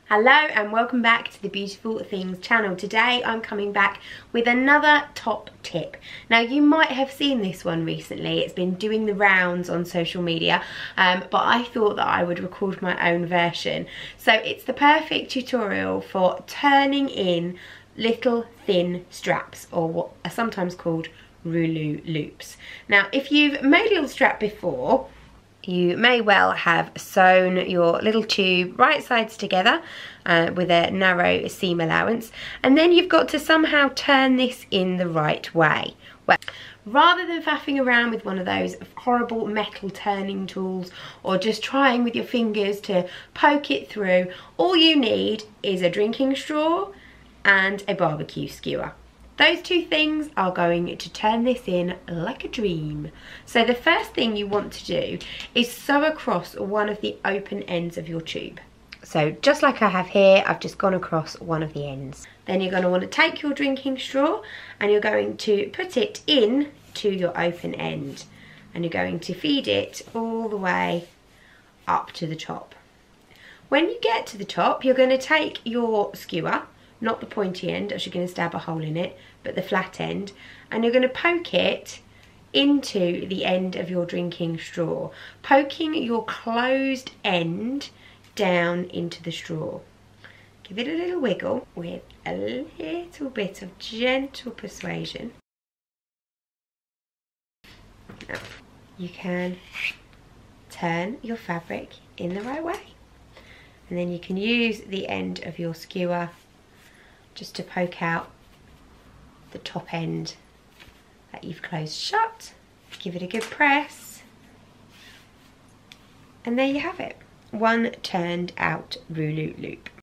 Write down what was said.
Hello and welcome back to the Beautiful Things channel. Today I'm coming back with another top tip. Now you might have seen this one recently, it's been doing the rounds on social media, but I thought that I would record my own version. So it's the perfect tutorial for turning in little thin straps, or what are sometimes called rouleau loops. Now if you've made a little strap before, you may well have sewn your little tube right sides together with a narrow seam allowance, and then you've got to somehow turn this in the right way. Well, rather than faffing around with one of those horrible metal turning tools or just trying with your fingers to poke it through, all you need is a drinking straw and a barbecue skewer. Those two things are going to turn this in like a dream. So the first thing you want to do is sew across one of the open ends of your tube. So just like I have here, I've just gone across one of the ends. Then you're going to want to take your drinking straw and you're going to put it in to your open end, and you're going to feed it all the way up to the top. When you get to the top, you're going to take your skewer, not the pointy end as you're going to stab a hole in it, but the flat end, and you're going to poke it into the end of your drinking straw, poking your closed end down into the straw. Give it a little wiggle with a little bit of gentle persuasion. Now, you can turn your fabric in the right way, and then you can use the end of your skewer just to poke out the top end that you've closed shut. Give it a good press, and there you have it, one turned out rouleau loop.